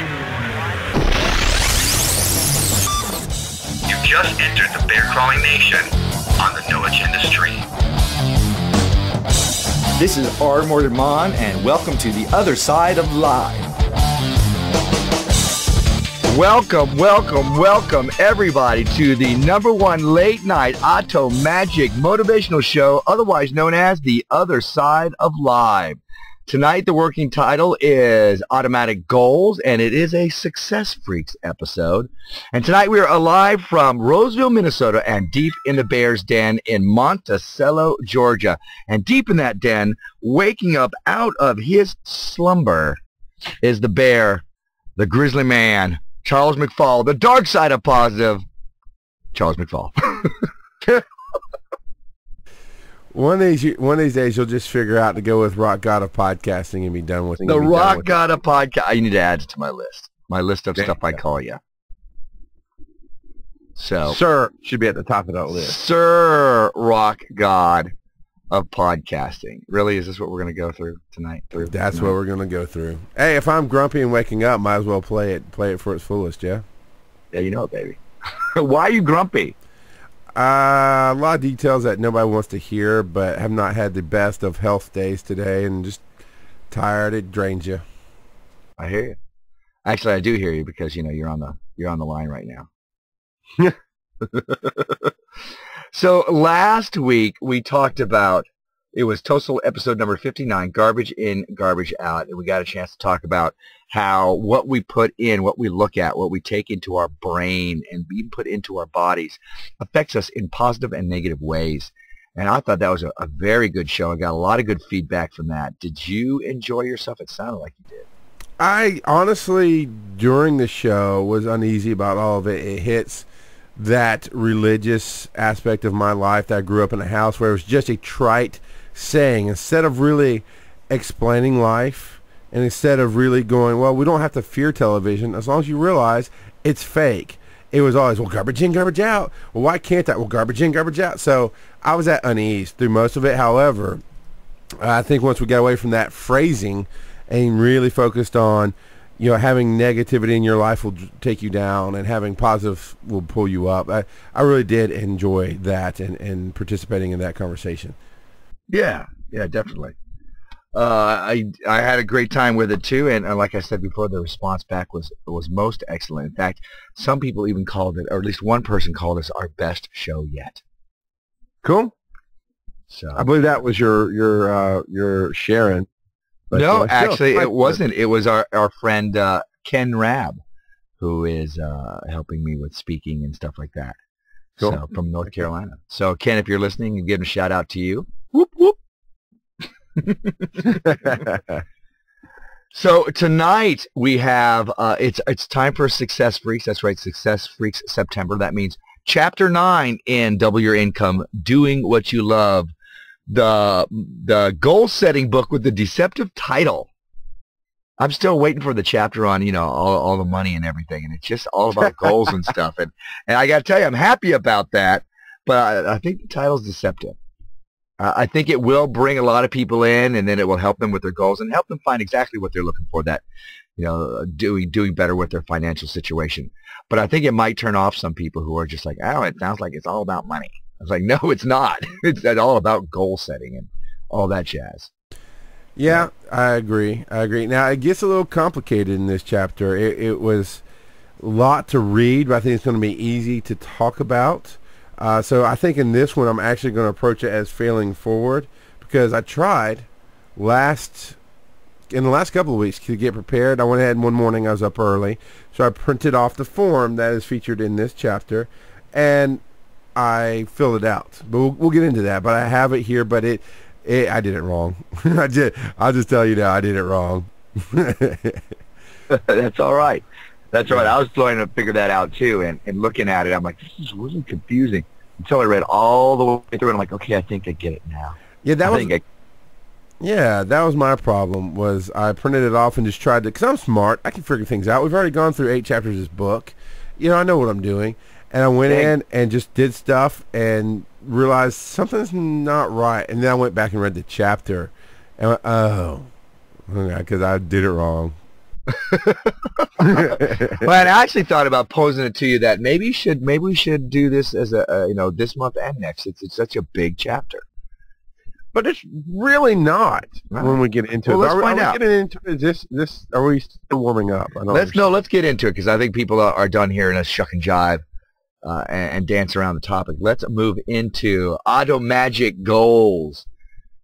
You just entered the bear crawling nation on the No Agenda Stream. This is R. Mortimer, and welcome to the other side of live. Welcome, everybody, to the #1 late night Auto Magic motivational show, otherwise known as the other side of live. Tonight, the working title is Automatic Goals, and it is a Success Freaks episode. And tonight, we are live from Roseville, Minnesota, and deep in the bear's den in Monticello, Georgia. And deep in that den, waking up out of his slumber, is the bear, the grizzly man, Charles McFall, the dark side of positive, Charles McFall. One of these days, you'll just figure out to go with Rock God of Podcasting and be done with it. The Rock God of Podcast. I need to add it to my list of stuff I call you. So, Sir should be at the top of that list. Sir Rock God of Podcasting. Really, is this what we're going to go through tonight? That's what we're going to go through. Hey, if I'm grumpy and waking up, might as well play it for its fullest, yeah? Yeah, you know it, baby. Why are you grumpy? A lot of details that nobody wants to hear, but have not had the best of health days today, and just tired. It drains you. I hear you. Actually, I do hear you because you're on the line right now. So last week we talked about, it was Toastal episode number 59, Garbage In, Garbage Out, and we got a chance to talk about how what we put in, what we look at, what we take into our brain and even put into our bodies affects us in positive and negative ways. And I thought that was a very good show. I got a lot of good feedback from that. Did you enjoy yourself? It sounded like you did. I honestly, during the show, was uneasy about all of it. It hits that religious aspect of my life that I grew up in a house where it was just a trite saying. Instead of really explaining life, and instead of really going, well, we don't have to fear television as long as you realize it's fake. It was always, well, garbage in, garbage out. Well, why can't that? Well, garbage in, garbage out. So I was at unease through most of it. However, I think once we got away from that phrasing and really focused on, having negativity in your life will take you down, and having positive will pull you up. I really did enjoy that and participating in that conversation. Yeah, definitely. I had a great time with it too, and like I said before, the response back was most excellent. In fact, some people even called it, or at least one person called us, our best show yet. Cool. So I believe that was your Sharon. But, no, actually, it wasn't. It was our friend Ken Rabb, who is helping me with speaking and stuff like that. Cool. So, from North Carolina. So, Ken, if you're listening, you give a shout out to you. Whoop whoop. So tonight we have it's time for Success Freaks. That's right, Success Freaks September. That means Chapter 9 in Double Your Income, Doing What You Love. The goal-setting book with the deceptive title. I'm still waiting for the chapter on, all the money and everything, and it's just all about goals and stuff. And I got to tell you, I'm happy about that, but I think the title's deceptive. I think it will bring a lot of people in, and then it will help them with their goals and help them find exactly what they're looking for, that, doing better with their financial situation. But I think it might turn off some people who are just like, oh, it sounds like it's all about money. I was like, no, it's not. It's all about goal setting and all that jazz. Yeah, I agree. Now, it gets a little complicated in this chapter. It was a lot to read, but I think it's going to be easy to talk about. So I think in this one, I'm actually going to approach it as failing forward, because I tried in the last couple of weeks to get prepared. I went ahead and one morning I was up early, so I printed off the form that is featured in this chapter, and I filled it out. But we'll get into that. But I have it here, but I did it wrong. I'll just tell you now, I did it wrong. That's all right. That's right. I was trying to figure that out too, and looking at it, I'm like, this is really confusing. Until I read all the way through, and I'm like, okay, I think I get it now. Yeah, that was my problem. Was I printed it off and just tried to, because I'm smart, I can figure things out. We've already gone through 8 chapters of this book. I know what I'm doing. And I went in and just did stuff and realized something's not right. And then I went back and read the chapter and went, oh, because I did it wrong. Well, I actually thought about posing it to you that maybe we should do this as a this month and next. It's such a big chapter. But it's really not when we get into it. Let's find are out. we getting into this? Are we still warming up? I don't Let's get into it because I think people are done hearing us shuck and jive and dance around the topic. Let's move into Auto Magic Goals.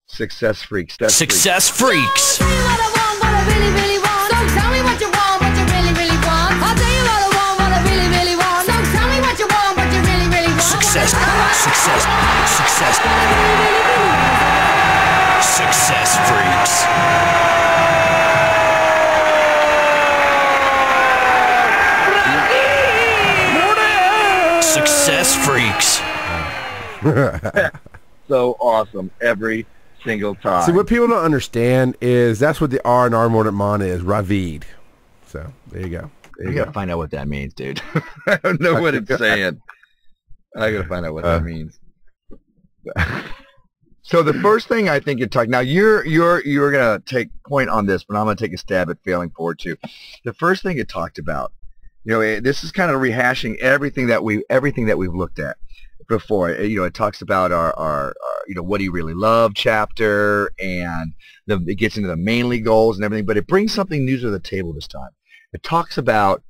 Success Freaks. Success Freaks. Tell you what I want, what I really, really want. So tell me what you want, what you really, really want. I'll tell you what I want, what I really, really want. So tell me what you want, what you really, really want. Success. Success. Success. Success Freaks. Success Freaks. So awesome every single time. See, what people don't understand is that's what the R in our Morning Mon is, Ravid. So, there you go. I gotta find out what that means, dude. I don't know what it's saying. I gotta find out what that means. So the first thing I think you're talking now, you're gonna take point on this, but I'm gonna take a stab at failing forward too. The first thing it talked about, this is kind of rehashing everything that we've looked at before. It talks about our what do you really love chapter, and it gets into the mainly goals and everything, but it brings something new to the table this time. It talks about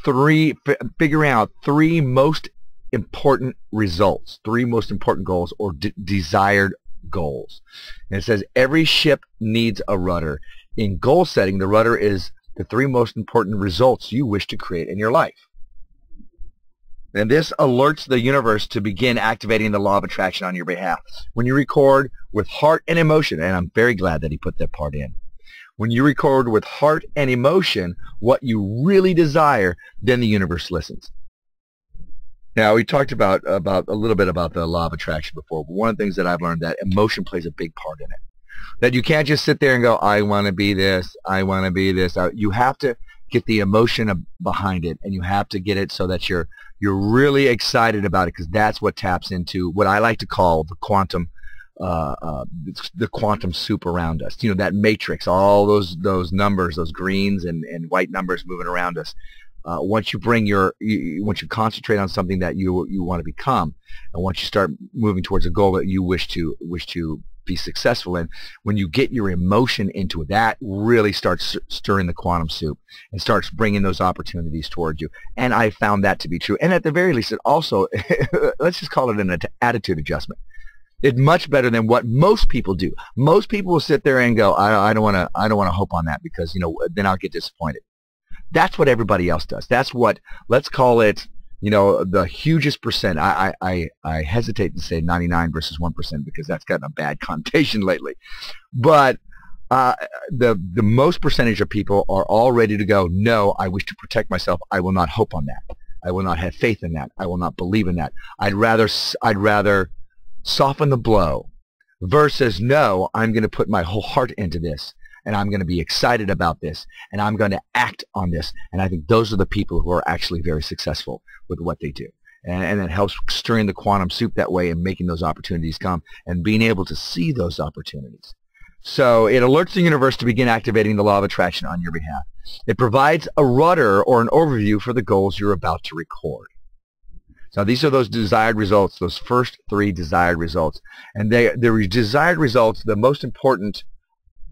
figuring out three most important results, three most important goals or desired goals. And it says every ship needs a rudder. In goal setting, the rudder is the three most important results you wish to create in your life. And this alerts the universe to begin activating the law of attraction on your behalf. When you record with heart and emotion, and I'm very glad that he put that part in. When you record with heart and emotion what you really desire, then the universe listens. Now, we talked about a little bit about the law of attraction before, but one of the things that I've learned that emotion plays a big part in it. That you can't just sit there and go, I want to be this, I want to be this. You have to get the emotion behind it, and you have to get it so that you're really excited about it, because that's what taps into what I like to call the quantum soup around us. That matrix, all those numbers, those greens and white numbers moving around us. Once you concentrate on something that you want to become, and once you start moving towards a goal that you wish to be successful in, when you get your emotion into it, that really starts stirring the quantum soup and starts bringing those opportunities towards you. And I found that to be true. And at the very least, it also, let's just call it an attitude adjustment. It's much better than what most people do. Most people will sit there and go, I don't want to hope on that, because then I'll get disappointed. That's what everybody else does. That's what, let's call it, the hugest percent. I hesitate to say 99 versus 1%, because that's gotten a bad connotation lately. But the most percentage of people are all ready to go, no, I wish to protect myself. I will not hope on that. I will not have faith in that. I will not believe in that. I'd rather soften the blow versus, no, I'm going to put my whole heart into this, and I'm going to be excited about this, and I'm going to act on this. And I think those are the people who are actually very successful with what they do. And it helps stirring the quantum soup that way and making those opportunities come and being able to see those opportunities. So it alerts the universe to begin activating the law of attraction on your behalf. It provides a rudder or an overview for the goals you're about to record. Now, these are those desired results, those first three desired results. And the desired results, the most important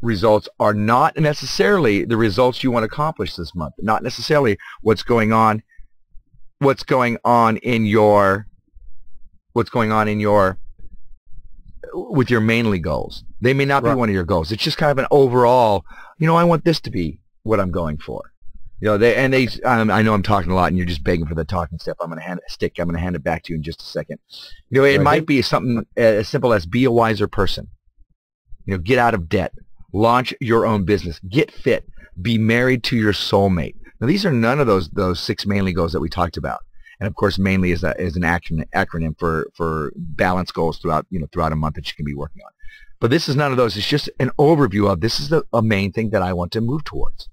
results, are not necessarily the results you want to accomplish this month. Not necessarily what's going on in your with your mainly goals. They may not be one of your goals. It's just kind of an overall, I want this to be what I'm going for. I know I'm talking a lot, and you're just begging for the talking stuff. I'm going to hand it back to you in just a second. It might be something as simple as be a wiser person. Get out of debt, launch your own business, get fit, be married to your soulmate. Now, these are none of those six mainly goals that we talked about. And of course, mainly is an acronym for balanced goals throughout a month that you can be working on. But this is none of those. It's just an overview of this is a main thing that I want to move towards.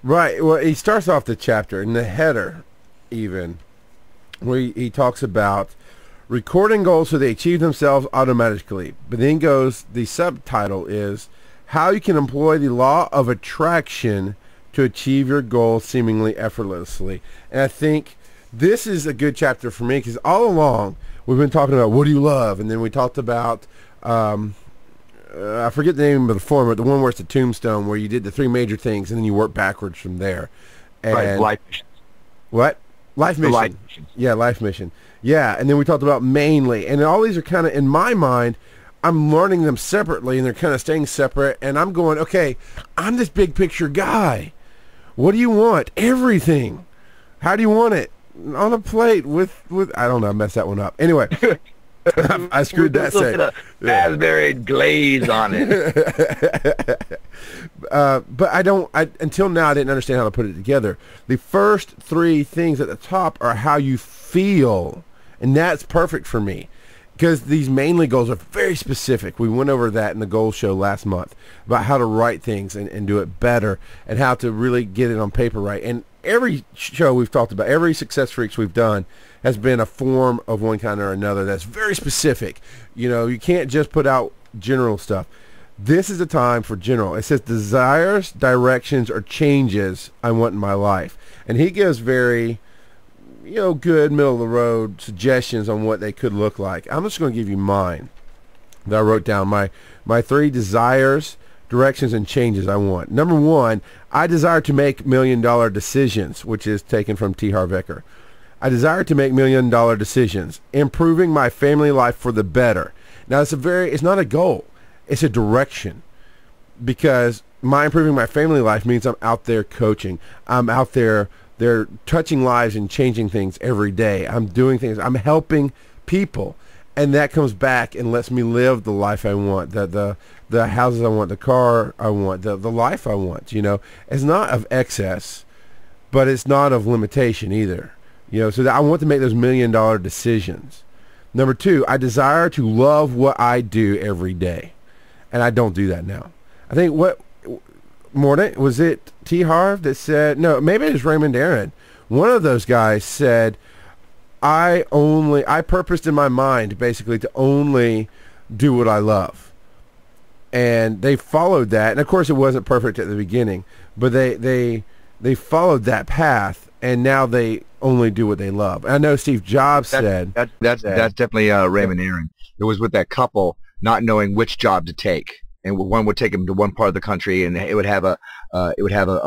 Right. Well, he starts off the chapter in the header, even, where he talks about recording goals so they achieve themselves automatically. But then goes, the subtitle is how you can employ the law of attraction to achieve your goals seemingly effortlessly. And I think this is a good chapter for me because all along we've been talking about what do you love, and then we talked about I forget the name of the form, but the one where it's a tombstone where you did the 3 major things and then you work backwards from there. And Right, life missions. what? Life mission. Life missions. Yeah, life mission. Yeah, and then we talked about mainly, and all these are kind of, in my mind, I'm learning them separately, and they're kind of staying separate, and I'm going, okay, I'm this big picture guy. What do you want? Everything. How do you want it? On a plate with I don't know, I messed that one up. Anyway, I screwed that set. Raspberry glaze on it. But until now I didn't understand how to put it together. The first 3 things at the top are how you feel, and that's perfect for me because these mainly goals are very specific. We went over that in the goal show last month about how to write things and do it better and how to really get it on paper right. And every show we've talked about, every Success Freaks we've done has been a form of one kind or another that's very specific. You know, you can't just put out general stuff. This is a time for general. It says desires, directions, or changes I want in my life. And he gives very, good middle of the road suggestions on what they could look like. I'm just going to give you mine that I wrote down. My 3 desires, directions, and changes I want. Number 1, I desire to make $1 million decisions, which is taken from T. Harv Eker. I desire to make $1 million decisions, improving my family life for the better. Now, it's not a goal. It's a direction, because my improving my family life means I'm out there coaching. I'm out there, they're touching lives and changing things every day. I'm doing things. I'm helping people, and that comes back and lets me live the life I want, the houses I want, the car I want, the life I want. It's not of excess, but it's not of limitation either. So that I want to make those $1 million decisions. Number 2, I desire to love what I do every day. And I don't do that now. I think was it T. Harv that said, no, maybe it was Raymond Aaron. One of those guys said, I purposed in my mind basically to only do what I love. And they followed that. And of course it wasn't perfect at the beginning, but they followed that path, and now they only do what they love. I know Steve Jobs said that's definitely Raymond Aaron. It was with that couple not knowing which job to take, and one would take him to one part of the country, and it would have a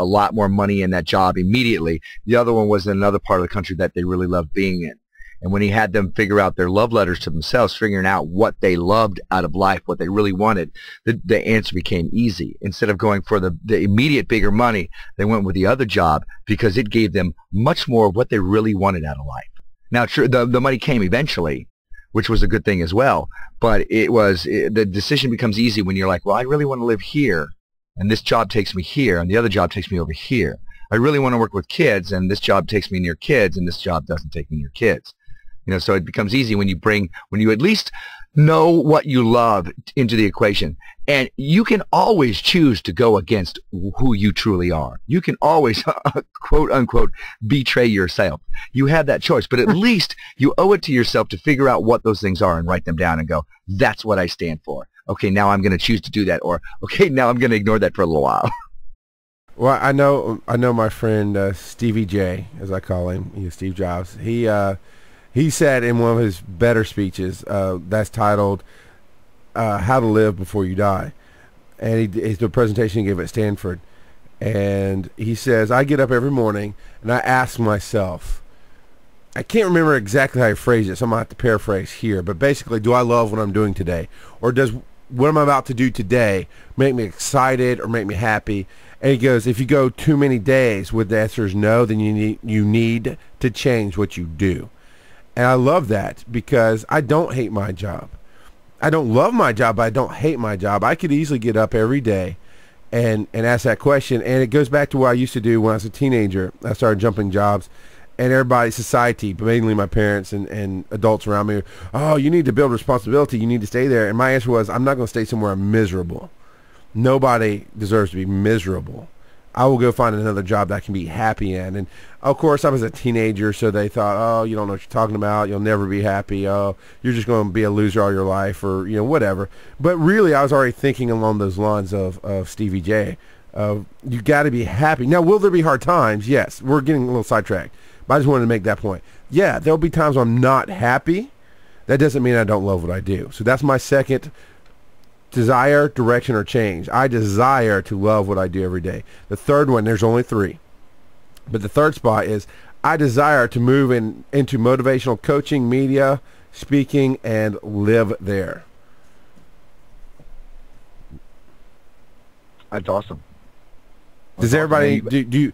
lot more money in that job immediately. The other one was in another part of the country that they really loved being in. And when he had them figure out their love letters to themselves, figuring out what they loved out of life, what they really wanted, the answer became easy. Instead of going for the immediate bigger money, they went with the other job because it gave them much more of what they really wanted out of life. Now, sure, the money came eventually, which was a good thing as well. But the decision becomes easy when you're like, well, I really want to live here, and this job takes me here, and the other job takes me over here. I really want to work with kids, and this job takes me near kids, and this job doesn't take me near kids. So it becomes easy when you at least know what you love into the equation. And you can always choose to go against who you truly are. You can always, quote unquote, betray yourself. You have that choice, but at least you owe it to yourself to figure out what those things are and write them down and go, that's what I stand for. Okay, now I'm going to choose to do that. Or, okay, now I'm going to ignore that for a little while. Well, I know my friend Stevie J, as I call him, Steve Jobs. He said in one of his better speeches that's titled How to Live Before You Die. And it's the presentation he gave at Stanford. And he says, I get up every morning and I ask myself, I can't remember exactly how he phrased it, so I'm going to have to paraphrase here. But basically, do I love what I'm doing today? Or does what I'm about to do today make me excited or make me happy? And he goes, if you go too many days with the answer is no, then you need to change what you do. And I love that because I don't hate my job. I don't love my job, but I don't hate my job. I could easily get up every day and ask that question. And it goes back to what I used to do when I was a teenager. I started jumping jobs. And everybody, society, but mainly my parents and adults around me, oh, you need to build responsibility. You need to stay there. And my answer was, I'm not going to stay somewhere I'm miserable. Nobody deserves to be miserable. I will go find another job that I can be happy in. And of course, I was a teenager, so they thought, oh, you don't know what you're talking about. You'll never be happy. Oh, you're just going to be a loser all your life, or whatever. But really, I was already thinking along those lines of Stevie J. You got to be happy. Now, will there be hard times? Yes. We're getting a little sidetracked, but I just wanted to make that point. Yeah, there'll be times when I'm not happy. That doesn't mean I don't love what I do. So that's my second desire, direction, or change. I desire to love what I do every day. The third one, there's only 3. But the third spot is I desire to move into motivational coaching, media, speaking, and live there. That's awesome. Does everybody, do you,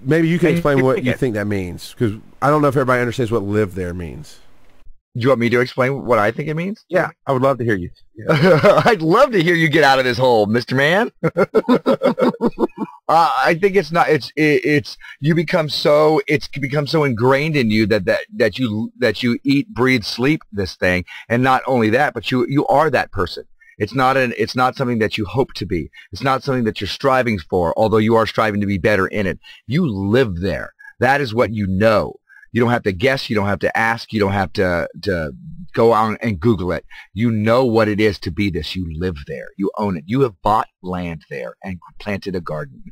maybe you can explain what you think that means? Because I don't know if everybody understands what live there means. Do you want me to explain what I think it means? Yeah, I would love to hear you. Yeah. I'd love to hear you get out of this hole, Mr. Man. I think it's not. It's you become so. It's become so ingrained in you that you eat, breathe, sleep this thing, and not only that, but you are that person. It's not something that you hope to be. It's not something that you're striving for, although you are striving to be better in it. You live there. That is what you know. You don't have to guess. You don't have to ask. You don't have to go on and Google it. You know what it is to be this. You live there. You own it. You have bought land there and planted a garden.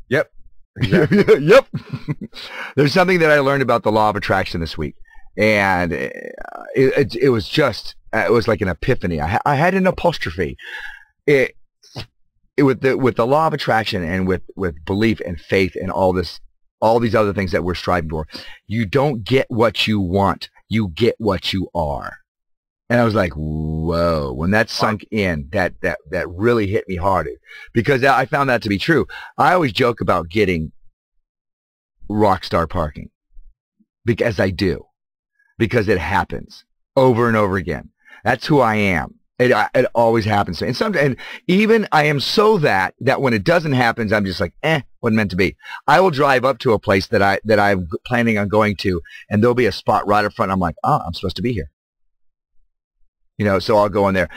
Yep. Exactly. Yep. There's something that I learned about the law of attraction this week, and it was just it was like an epiphany. I had an apostrophe. With the law of attraction and with belief and faith and all these other things that we're striving for, you don't get what you want. You get what you are. And I was like, whoa, when that sunk in, that really hit me hard, because I found that to be true. I always joke about getting rock star parking, because I do, because it happens over and over again. That's who I am. It always happens to me. And even I am so that when it doesn't happen, I'm just like, wasn't meant to be. I will drive up to a place that I'm planning on going to, and there'll be a spot right up front. I'm like, oh, I'm supposed to be here. So I'll go in there.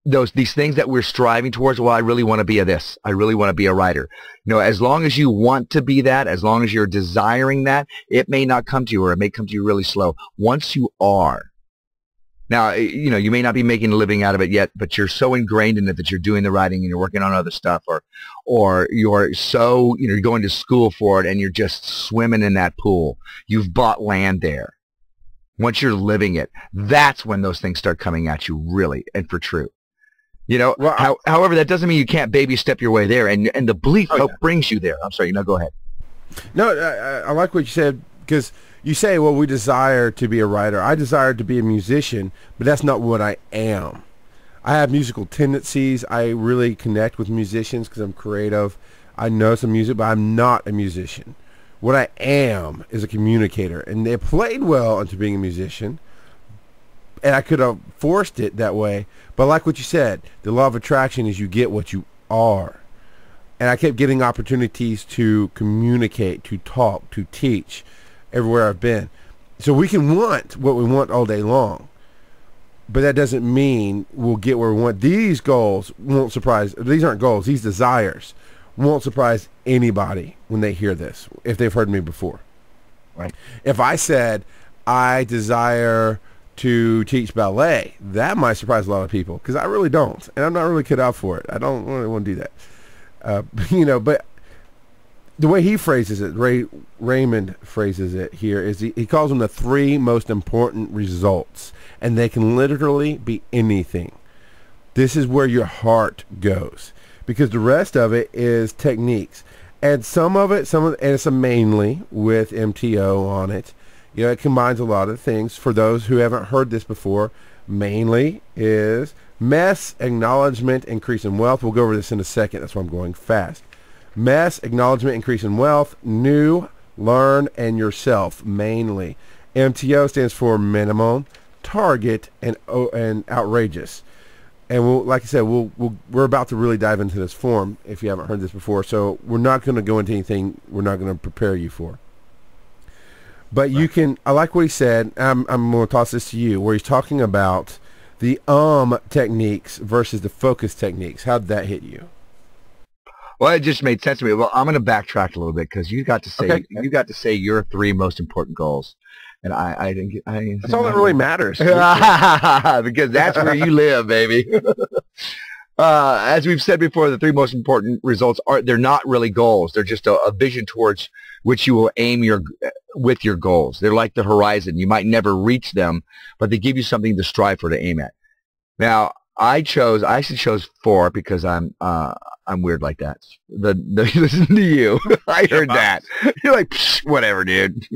These things that we're striving towards, well, I really want to be this. I really want to be a writer. As long as you want to be that, as long as you're desiring that, it may not come to you, or it may come to you really slow. Once you are, now, you may not be making a living out of it yet, but you're so ingrained in it that you're doing the writing and you're working on other stuff, or you're so, you're going to school for it and you're just swimming in that pool. You've bought land there. Once you're living it, that's when those things start coming at you really and for true. Well, however, that doesn't mean you can't baby step your way there, and the belief brings you there. I'm sorry, go ahead. No, I like what you said, because you say, well, we desire to be a writer. I desire to be a musician, but that's not what I am. I have musical tendencies. I really connect with musicians because I'm creative. I know some music, but I'm not a musician. What I am is a communicator, and they played well into being a musician, and I could have forced it that way. But like what you said, the law of attraction is you get what you are. And I kept getting opportunities to communicate, to talk, to teach everywhere I've been. So we can want what we want all day long, but that doesn't mean we'll get where we want. These goals won't surprise, these aren't goals, these desires won't surprise anybody when they hear this, if they've heard me before. Right. If I said I desire to teach ballet, that might surprise a lot of people, because I really don't, and I'm not really cut out for it. I don't really want to do that. But the way he phrases it, Raymond phrases it here, is he calls them the 3 most important results, and they can literally be anything. This is where your heart goes, because the rest of it is techniques, and some of it, and it's mainly with MTO on it. It combines a lot of things. For those who haven't heard this before, mainly is mess, acknowledgement, increase in wealth. We'll go over this in a second. That's why I'm going fast. Mess, acknowledgement, increase in wealth, new, learn, and yourself, mainly. MTO stands for minimum, target, and outrageous. And like I said, we're about to really dive into this form if you haven't heard this before. So we're not going to go into anything we're not going to prepare you for. But you can, I like what he said. I'm going to toss this to you, where he's talking about the techniques versus the focus techniques. How did that hit you? Well, it just made sense to me. Well, I'm going to backtrack a little bit because you got to say Okay. you got to say your 3 most important goals, and I didn't get. That's all that really matters. Because that's where you live, baby. As we've said before, the 3 most important results they're not really goals. They're just a vision towards which you will aim with your goals. They're like the horizon. You might never reach them, but they give you something to strive for, to aim at. Now, I actually chose 4 because I'm weird like that. Listen to you. I heard that. You're like, whatever, dude.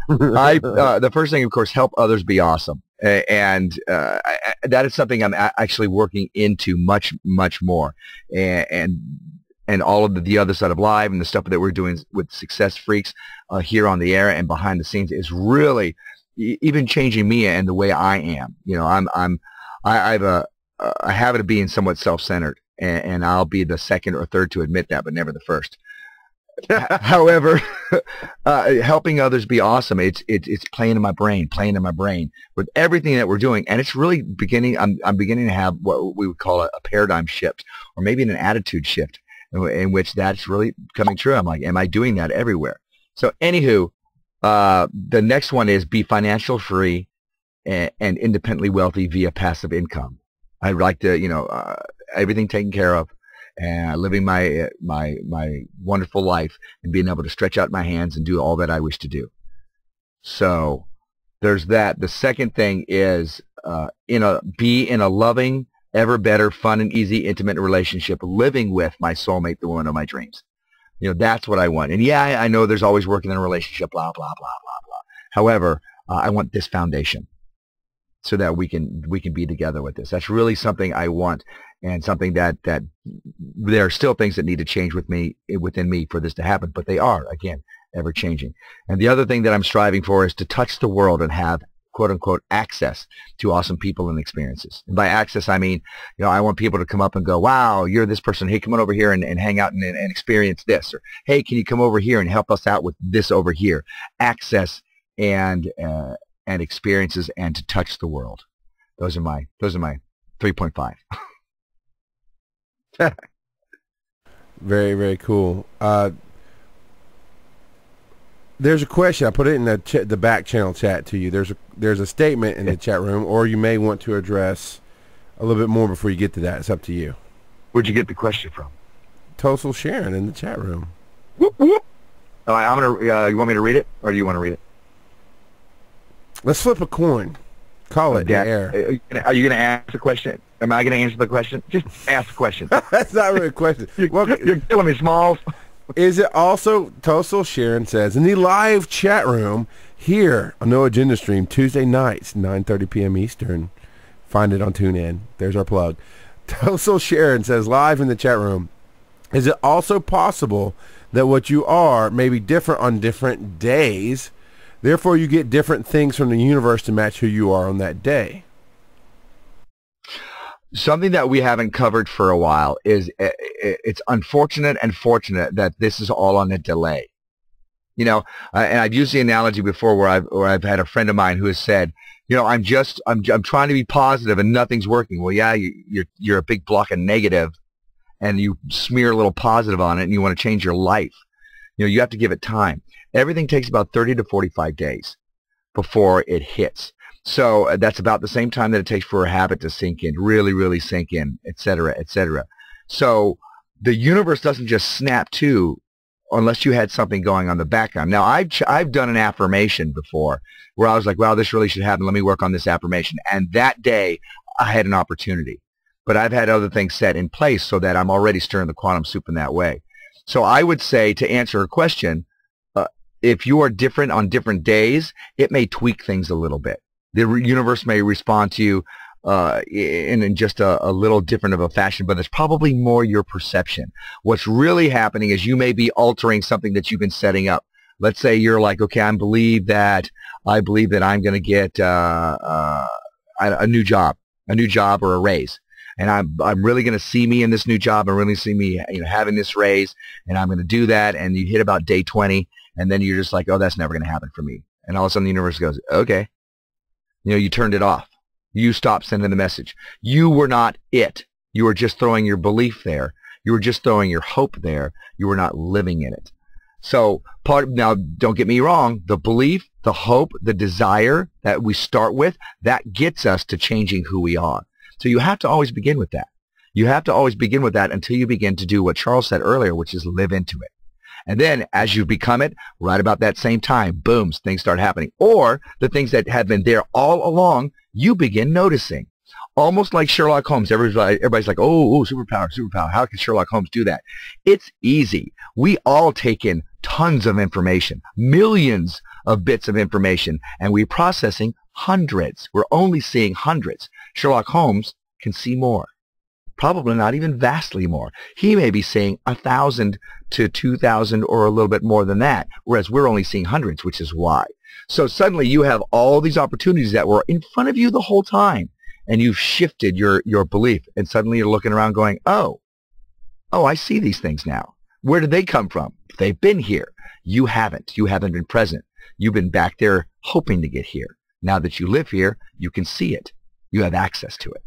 The first thing, of course, help others be awesome. And that is something I'm actually working into much more, and all of the other side of live and the stuff that we're doing with Success Freaks here on the air and behind the scenes is really even changing me and the way I am. You know, I have a habit of being somewhat self-centered, and I'll be the second or third to admit that, but never the first. However, helping others be awesome, it's playing in my brain with everything that we're doing, and it's really beginning. I'm beginning to have what we would call a paradigm shift, or maybe an attitude shift, in which that's really coming true. I'm like, am I doing that everywhere? So, anywho, the next one is be financial free and independently wealthy via passive income. I'd like to, everything taken care of. And living my wonderful life and being able to stretch out my hands and do all that I wish to do. So there's that. The second thing is be in a loving, ever better, fun and easy, intimate relationship, living with my soulmate, the woman of my dreams. That's what I want. And yeah, I know there's always working in a relationship, blah, blah, blah, blah, blah. However, I want this foundation so that we can be together with this. That's really something I want. And something that there are still things that need to change within me for this to happen, but they are, again, ever changing. And the other thing that I'm striving for is to touch the world and have, quote unquote, access to awesome people and experiences. And by access, I mean, I want people to come up and go, wow, you're this person. Hey, come on over here and hang out and experience this. Or, hey, can you come over here and help us out with this over here? Access and experiences, and to touch the world. Those are my 3.5. Very, very cool. There's a question. I put it in the back channel chat to you. There's a statement in the chat room, or you may want to address a little bit more before you get to that. It's up to you. Where'd you get the question from? Total Sharon in the chat room. Whoop, whoop. Oh, I'm gonna. You want me to read it, or do you want to read it? Let's flip a coin. Call it Yeah. air. Are you gonna ask the question? Am I gonna answer the question? Just ask the question. That's not really a question. Well, You're killing me, Smalls. is it also, Total Sharon says, in the live chat room here on No Agenda Stream, Tuesday nights, 9:30 p.m. Eastern. Find it on TuneIn. There's our plug. Total Sharon says, live in the chat room, is it also possible that what you are may be different on different days, therefore you get different things from the universe to match who you are on that day? Something that we haven't covered for a while is it's unfortunate and fortunate that this is all on a delay. And I've used the analogy before where I've had a friend of mine who has said, I'm trying to be positive and nothing's working. Well, yeah, you're a big block of negative, and you smear a little positive on it, and you want to change your life. You have to give it time. Everything takes about 30 to 45 days before it hits. So that's about the same time that it takes for a habit to sink in, really, really sink in, et cetera, et cetera. So the universe doesn't just snap to unless you had something going on the background. Now, I've done an affirmation before where I was like, wow, this really should happen. Let me work on this affirmation. And that day, I had an opportunity. But I've had other things set in place so that I'm already stirring the quantum soup in that way. So I would say, to answer a question, if you are different on different days, it may tweak things a little bit. The universe may respond to you in just a little different of a fashion, but it's probably more your perception. What's really happening is you may be altering something that you've been setting up. Let's say you're like, okay, I believe that I'm going to get a new job or a raise, and I'm really going to see me in this new job. I'm really see me having this raise, and I'm going to do that. And you hit about day 20, and then you're just like, oh, that's never going to happen for me. And all of a sudden the universe goes, okay. You turned it off. You stopped sending the message. You were not it. You were just throwing your belief there. You were just throwing your hope there. You were not living in it. So now, don't get me wrong, the belief, the hope, the desire that we start with, that gets us to changing who we are. So you have to always begin with that. You have to always begin with that until you begin to do what Charles said earlier, which is live into it. And then as you become it, right about that same time, boom, things start happening. Or the things that have been there all along, you begin noticing. Almost like Sherlock Holmes. Everybody's like, oh, superpower, superpower. How can Sherlock Holmes do that? It's easy. We all take in tons of information, millions of bits of information, and we're processing hundreds. We're only seeing hundreds. Sherlock Holmes can see more. Probably not even vastly more. He may be seeing 1,000 to 2,000 or a little bit more than that, whereas we're only seeing hundreds, which is why. So suddenly you have all these opportunities that were in front of you the whole time, and you've shifted your belief, and suddenly you're looking around going, oh, I see these things now. Where did they come from? They've been here. You haven't. You haven't been present. You've been back there hoping to get here. Now that you live here, you can see it. You have access to it.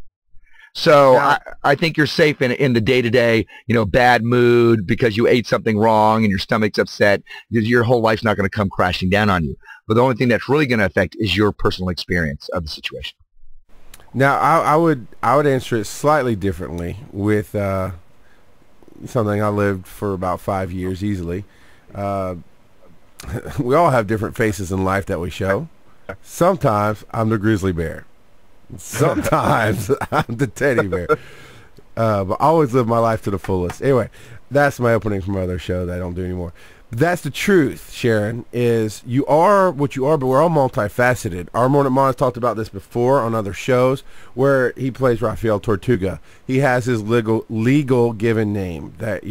So I think you're safe in the day-to-day, bad mood because you ate something wrong and your stomach's upset. Your whole life's not going to come crashing down on you. But the only thing that's really going to affect is your personal experience of the situation. Now, I would answer it slightly differently with something I lived for about 5 years easily. We all have different faces in life that we show. Sometimes I'm the grizzly bear. Sometimes I'm the teddy bear. But I always live my life to the fullest. Anyway, that's my opening from my other show that I don't do anymore. But that's the truth, Sharon, is you are what you are, but we're all multifaceted. Armand has talked about this before on other shows where he plays Rafael Tortuga. He has his legal given name that,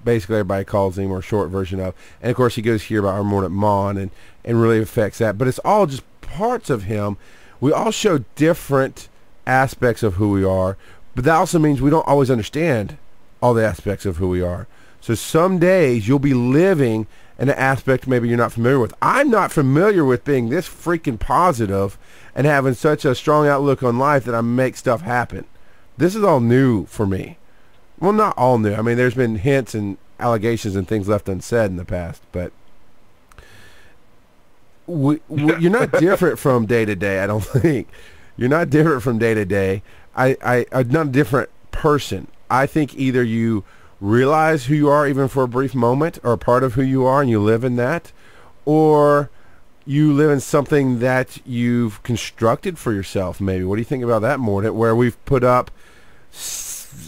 basically everybody calls him or short version of. And, of course, he goes here by Armand and really affects that. But it's all just parts of him. We all show different aspects of who we are, but that also means we don't always understand all the aspects of who we are. So some days you'll be living in an aspect maybe you're not familiar with. I'm not familiar with being this freaking positive and having such a strong outlook on life that I make stuff happen. This is all new for me. Well, not all new. I mean, there's been hints and allegations and things left unsaid in the past, but you're not different from day to day. I don't think you're not different from day to day. I'm not a different person. I think either you realize who you are even for a brief moment or a part of who you are and you live in that, or you live in something that you've constructed for yourself. Maybe. What do you think about that, Mordant? Where we've put up,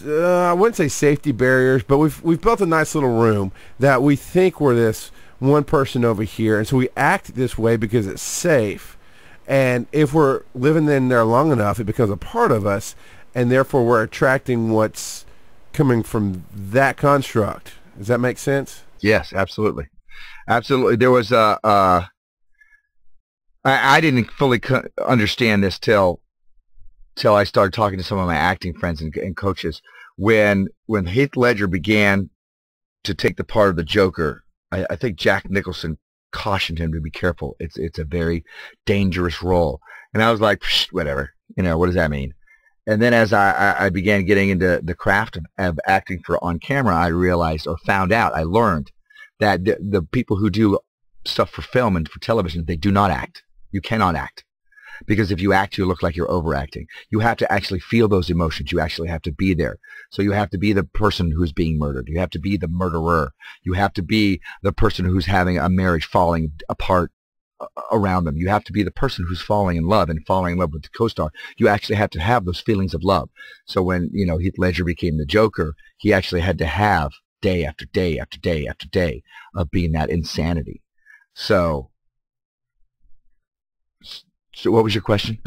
I wouldn't say safety barriers, but we've built a nice little room that we think we're this one person over here, and so we act this way because it's safe, and if we're living in there long enough, it becomes a part of us, and therefore we're attracting what's coming from that construct. Does that make sense? Yes, absolutely. There was I didn't fully understand this till I started talking to some of my acting friends and coaches. When Heath Ledger began to take the part of the Joker, I think Jack Nicholson cautioned him to be careful. It's a very dangerous role. And I was like, whatever. What does that mean? And then as I began getting into the craft of acting for on camera, I realized or found out, I learned that the people who do stuff for film and for television, they do not act. You cannot act. Because if you act, you look like you're overacting. You have to actually feel those emotions. You actually have to be there. So you have to be the person who's being murdered. You have to be the murderer. You have to be the person who's having a marriage falling apart around them. You have to be the person who's falling in love with the co-star. You actually have to have those feelings of love. So when, Heath Ledger became the Joker, he actually had to have day after day after day after day of being that insanity. So what was your question?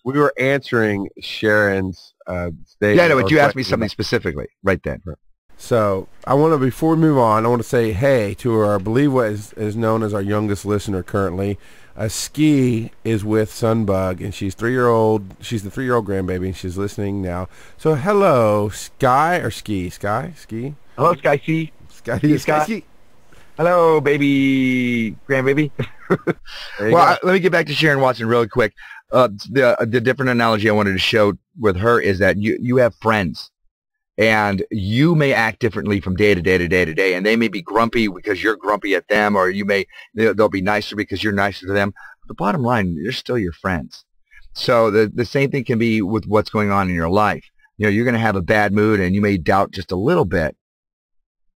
We were answering Sharon's statement. Yeah, no, but you asked me something specifically right then. So I want to, before we move on, I want to say hey to our, I believe what is known as our youngest listener currently. Ski is with Sunbug, and she's 3-year-old. She's the 3-year-old grandbaby, and she's listening now. So hello, Sky or Ski? Ski. Hello, Sky. Sky. Hello, baby, grandbaby. Well, let me get back to Sharon Watson really quick. The different analogy I wanted to show with her is that you have friends And you may act differently from day to day to day to day, and they may be grumpy because you're grumpy at them, or they'll be nicer because you're nicer to them. But the bottom line, they're still your friends. So the same thing can be with what's going on in your life. You're going to have a bad mood, and you may doubt just a little bit,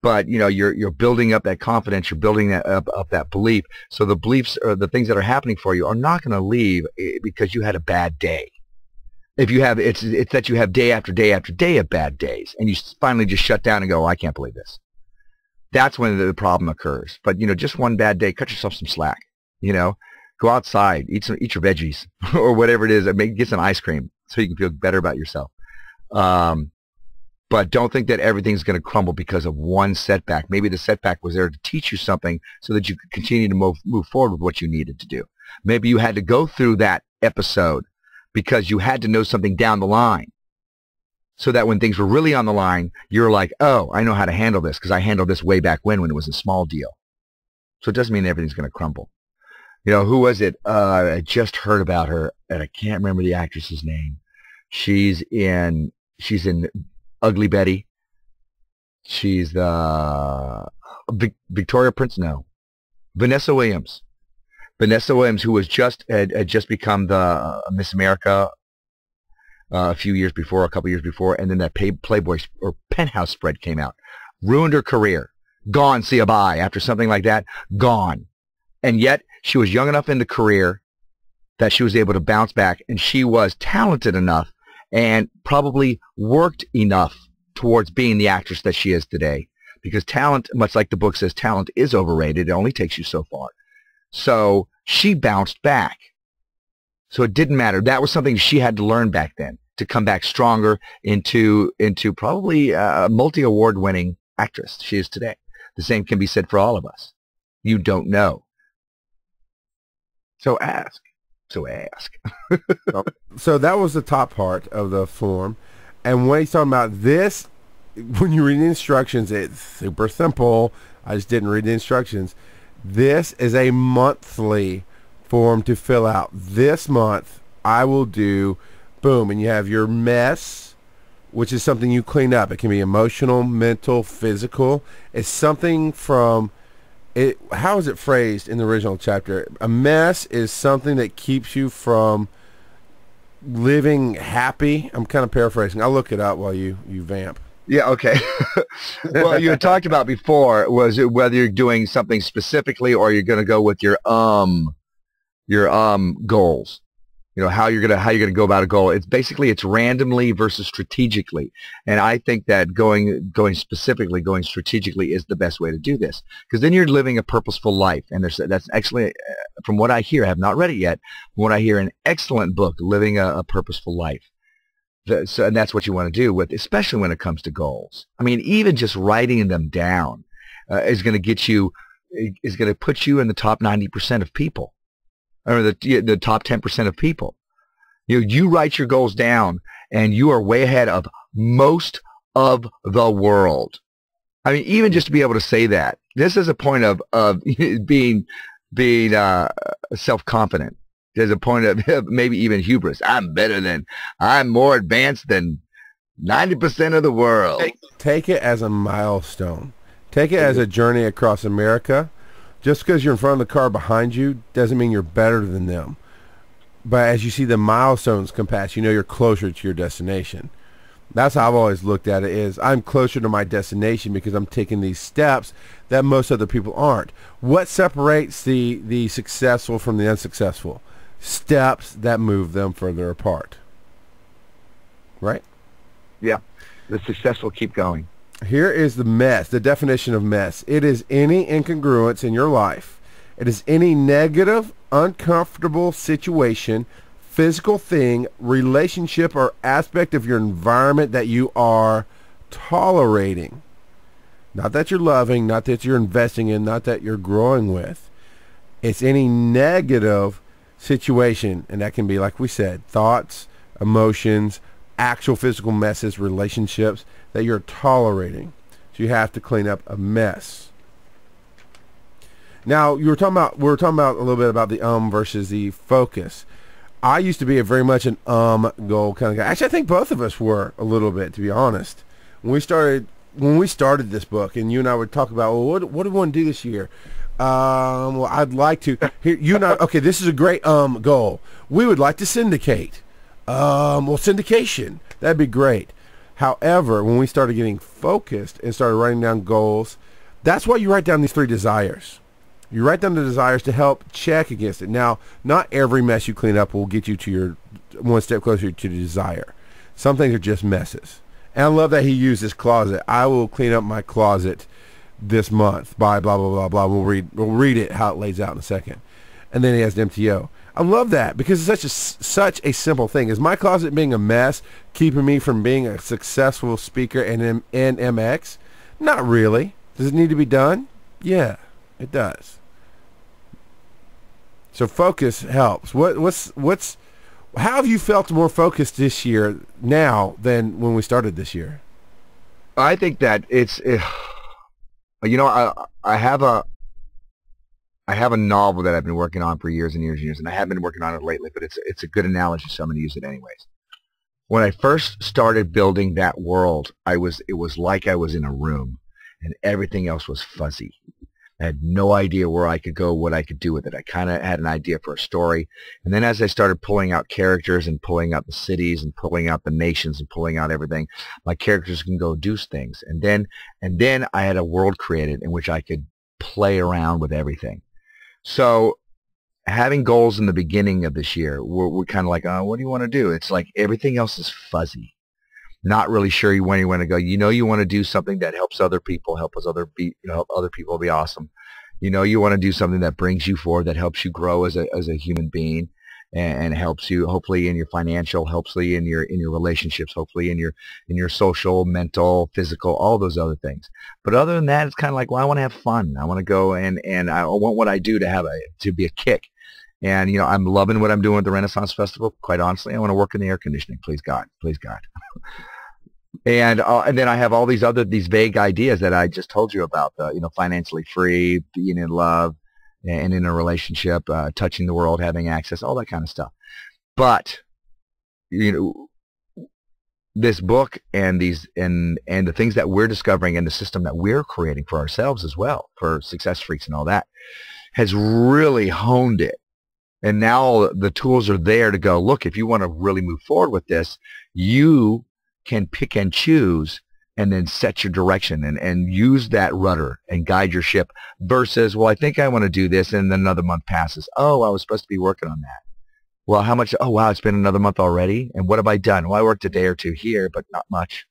but you're building up that confidence, you're building up that belief. So the beliefs or the things that are happening for you are not going to leave because you had a bad day. If you have, it's that you have day after day after day of bad days, and you finally just shut down and go, I can't believe this. That's when the problem occurs. But just one bad day, cut yourself some slack. Go outside, eat your veggies or whatever it is. Get some ice cream so you can feel better about yourself. But don't think that everything's going to crumble because of one setback. Maybe the setback was there to teach you something so that you could continue to move forward with what you needed to do. Maybe you had to go through that episode because you had to know something down the line, so that when things were really on the line, you're like, oh, I know how to handle this because I handled this way back when it was a small deal. So it doesn't mean everything's going to crumble. Who was it? I just heard about her, and I can't remember the actress's name. She's in Ugly Betty. She's the Victoria Prince. No, Vanessa Williams. Vanessa Williams, who had just become the Miss America a couple years before, and then that Playboy or Penthouse spread came out, ruined her career, gone, see ya bye. After something like that, gone. And yet she was young enough in the career that she was able to bounce back, and she was talented enough and probably worked enough towards being the actress that she is today. Because talent, much like the book says, talent is overrated. It only takes you so far. So she bounced back. So it didn't matter. That was something she had to learn back then to come back stronger into probably a multi-award winning actress she is today. The same can be said for all of us. You don't know. So ask. So that was the top part of the form. And when he's talking about this, when you read the instructions, it's super simple. I just didn't read the instructions. This is a monthly form to fill out. This month, I will do, boom, and you have your mess, which is something you clean up. It can be emotional, mental, physical. It's something from... how is it phrased in the original chapter? A mess is something that keeps you from living happy. I'm kind of paraphrasing. I'll look it up while you vamp. Yeah, okay. Well, you had talked about before was it whether you're doing something specifically or you're going to go with your goals. How you're gonna go about a goal. It's randomly versus strategically, and I think that going specifically, going strategically is the best way to do this, because then you're living a purposeful life. And that's actually, from what I hear, I have not read it yet. From what I hear, an excellent book, Living a Purposeful Life. And that's what you want to do especially when it comes to goals. I mean, even just writing them down is going to put you in the top 90% of people. Or the top 10% of people. You write your goals down, and you are way ahead of most of the world. I mean, even just to be able to say that, this is a point of being self-confident. There's a point of maybe even hubris. I'm more advanced than 90% of the world. Take it as a milestone. Take it as a journey across America. Just because you're in front of the car behind you doesn't mean you're better than them. But as you see the milestones come past, you're closer to your destination. That's how I've always looked at it, is I'm closer to my destination because I'm taking these steps that most other people aren't. What separates the successful from the unsuccessful? Steps that move them further apart. Right? Yeah. The successful keep going. Here is the mess, the definition of mess. It is any incongruence in your life. It is any negative, uncomfortable situation, physical thing, relationship, or aspect of your environment that you are tolerating. Not that you're loving, not that you're investing in, not that you're growing with. It's any negative situation, and that can be, like we said, thoughts, emotions, actual physical messes, relationships that you're tolerating. So you have to clean up a mess. Now, we were talking about a little bit about the versus the focus. I used to be very much an goal kind of guy. Actually, I think both of us were a little bit, to be honest. when we started this book, and you and I would talk about, well, what do we want to do this year? Well, I'd like to. Here, you and I. Okay, this is a great goal. We would like to syndicate. Well, syndication, that'd be great. However, when we started getting focused and started writing down goals, that's why you write down these 3 desires. You write down the desires to help check against it. Now, not every mess you clean up will get you to your one step closer to the desire. Some things are just messes. And I love that he used this closet. I will clean up my closet this month by blah, blah, blah, blah. We'll read it, how it lays out in a second. And then he has an MTO. I love that because it's such a simple thing. Is my closet being a mess keeping me from being a successful speaker in MX? Not really. Does it need to be done? Yeah, it does. So focus helps. How have you felt more focused this year now than when we started this year? I think that it's, you know, I have a novel that I've been working on for years and years and years, and I haven't been working on it lately, but it's a good analogy, so I'm going to use it anyways. When I first started building that world, it was like I was in a room, and everything else was fuzzy. I had no idea where I could go, what I could do with it. I kind of had an idea for a story, and then as I started pulling out characters and pulling out the cities and pulling out the nations and pulling out everything, my characters can go do things. And then I had a world created in which I could play around with everything. So having goals in the beginning of this year, we're kind of like, oh, what do you want to do? It's like everything else is fuzzy. Not really sure when you want to go. You know, you want to do something that helps other people, help other people be awesome. You know, you want to do something that brings you forward, that helps you grow as a human being, and helps you hopefully in your financial, hopefully in your relationships, hopefully in your social, mental, physical, all those other things. But other than that, it's kind of like, well, I want to have fun. I want to go and I want what I do to be a kick. And you know, I'm loving what I'm doing at the Renaissance Festival. Quite honestly, I want to work in the air conditioning. Please God, please God. And then I have all these vague ideas that I just told you about. You know, financially free, being in love, and in a relationship, touching the world, having access, all that kind of stuff. But you know, this book and the things that we're discovering and the system that we're creating for ourselves as well, for Success Freaks and all that, has really honed it. And now the tools are there to go, look, if you want to really move forward with this, you can pick and choose and then set your direction and use that rudder and guide your ship versus, well, I think I want to do this, and then another month passes. Oh, I was supposed to be working on that. Well, how much? Oh, wow, it's been another month already. And what have I done? Well, I worked a day or two here, but not much.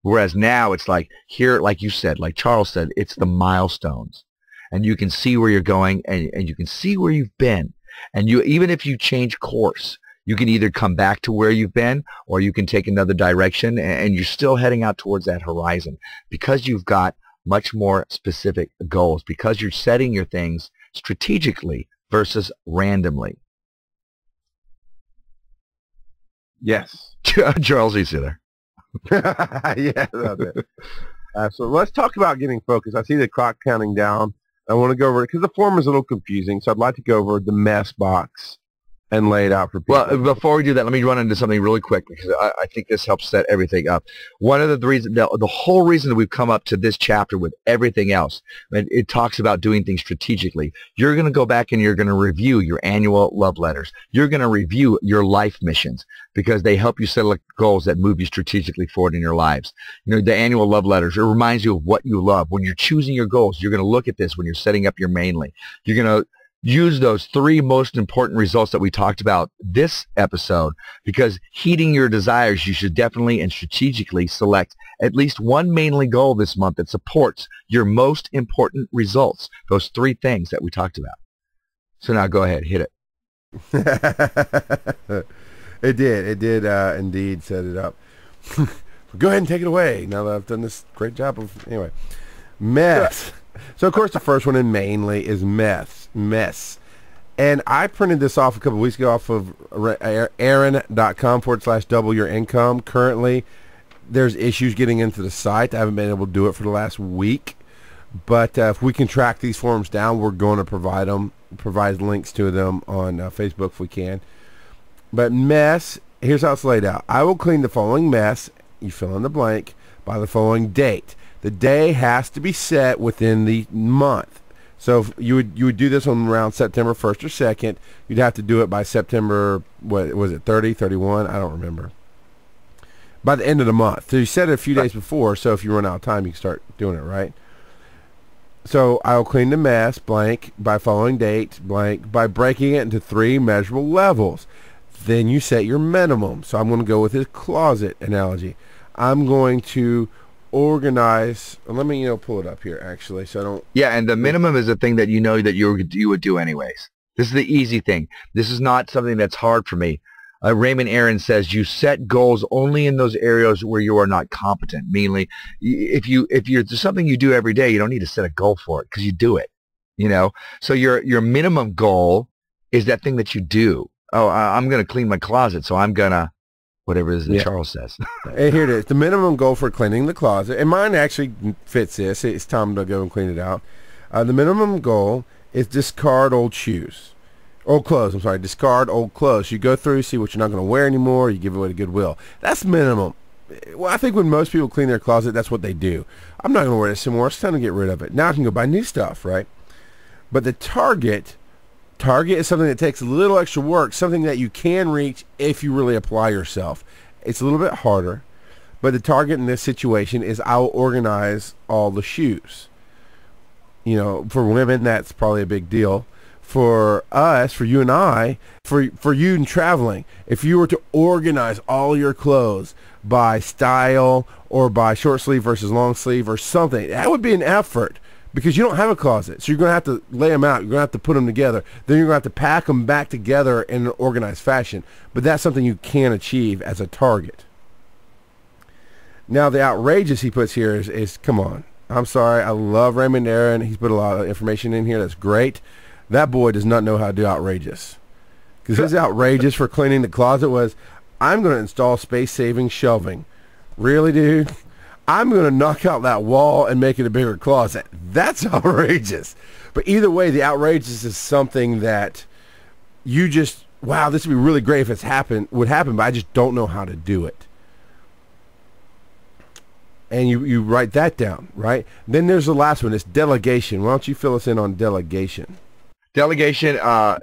Whereas now it's like here, like you said, like Charles said, it's the milestones. And you can see where you're going, and you can see where you've been. And you, even if you change course, you can either come back to where you've been, or you can take another direction, and you're still heading out towards that horizon because you've got much more specific goals, because you're setting your things strategically versus randomly. Yes. Charles, you see there. Yeah, that's it. So let's talk about getting focused. I see the clock counting down. I want to go over it because the form is a little confusing, so I'd like to go over the mess box and lay it out for people. Well, before we do that, let me run into something really quick because I think this helps set everything up. One of the reasons, the whole reason that we've come up to this chapter with everything else, and it talks about doing things strategically. You're going to go back and you're going to review your annual love letters. You're going to review your life missions because they help you select goals that move you strategically forward in your lives. You know, the annual love letters, it reminds you of what you love. When you're choosing your goals, you're going to look at this when you're setting up your mainly. You're going to use those 3 most important results that we talked about this episode, because heeding your desires, you should definitely and strategically select at least one mainly goal this month that supports your most important results, those 3 things that we talked about. So now go ahead, hit it. It did indeed set it up. Go ahead and take it away now that I've done this great job of, anyway. Mess. So of course the first one in mainly is mess. And I printed this off a couple of weeks ago off of aaron.com/double your income. Currently there's issues getting into the site. I haven't been able to do it for the last week, but if we can track these forms down, we're going to provide links to them on Facebook if we can. But mess, here's how it's laid out. I will clean the following mess, you fill in the blank, by the following date. The day has to be set within the month. So if you would do this on around September 1st or 2nd. You'd have to do it by September, what was it, 30, 31? I don't remember. By the end of the month. So you set it a few days before, so if you run out of time, you can start doing it, right? So I'll clean the mess, blank, by following date, blank, by breaking it into 3 measurable levels. Then you set your minimum. So I'm going to go with his closet analogy. I'm going to organize. Let me pull it up here actually, so I don't. Yeah, and the minimum is the thing that you know that you would do anyways. This is the easy thing. This is not something that's hard for me. Raymond Aaron says you set goals only in those areas where you are not competent. Meaning, if there's something you do every day, you don't need to set a goal for it because you do it. So your minimum goal is that thing that you do. Oh, I'm going to clean my closet, so I'm gonna. Whatever it is that Charles says. And here it is. The minimum goal for cleaning the closet, and mine actually fits this. It's time to go and clean it out. The minimum goal is discard old shoes. Old clothes, I'm sorry. Discard old clothes. You go through, see what you're not going to wear anymore. You give it away to Goodwill. That's minimum. Well, I think when most people clean their closet, that's what they do. I'm not going to wear this anymore. It's time to get rid of it. Now I can go buy new stuff, right? But the target is something that takes a little extra work, something that you can reach if you really apply yourself. It's a little bit harder, but the target in this situation is I'll organize all the shoes. For women, that's probably a big deal. For us, for you and I, for you in traveling, if you were to organize all your clothes by style or by short sleeve versus long sleeve or something, that would be an effort. Because you don't have a closet, so you're going to have to lay them out. You're going to have to put them together. Then you're going to have to pack them back together in an organized fashion. But that's something you can achieve as a target. Now, the outrageous he puts here is come on. I'm sorry. I love Raymond Aaron. He's put a lot of information in here. That's great. That boy does not know how to do outrageous. Because his outrageous for cleaning the closet was, I'm going to install space-saving shelving. Really, dude? I'm going to knock out that wall and make it a bigger closet. That's outrageous. But either way, the outrageous is something that you just, wow, this would be really great if would happen, but I just don't know how to do it. And you write that down, right? Then there's the last one. It's delegation. Why don't you fill us in on delegation? Delegation, I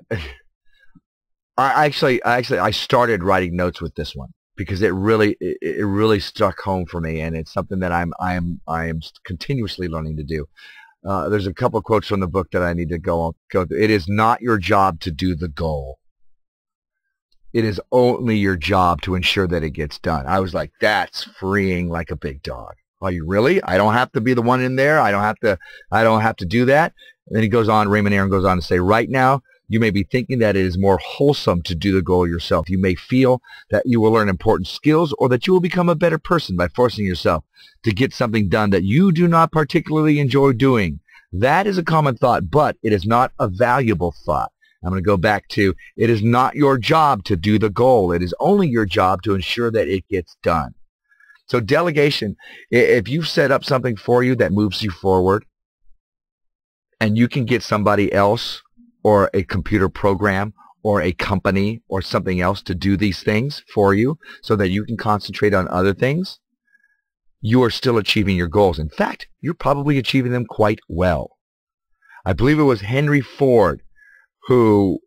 started writing notes with this one. Because it really struck home for me, and it's something that I am continuously learning to do. There's a couple of quotes from the book that I need to go through. It is not your job to do the goal. It is only your job to ensure that it gets done. I was like, that's freeing like a big dog. Are you really? I don't have to be the one in there. I don't have to do that. And then he goes on. Raymond Aaron goes on to say, right now, you may be thinking that it is more wholesome to do the goal yourself. You may feel that you will learn important skills or that you will become a better person by forcing yourself to get something done that you do not particularly enjoy doing. That is a common thought, but it is not a valuable thought. I'm going to go back to, it is not your job to do the goal. It is only your job to ensure that it gets done. So delegation, if you've set up something for you that moves you forward, and you can get somebody else or a computer program or a company or something else to do these things for you so that you can concentrate on other things, you are still achieving your goals. In fact, you're probably achieving them quite well. I believe it was Henry Ford who,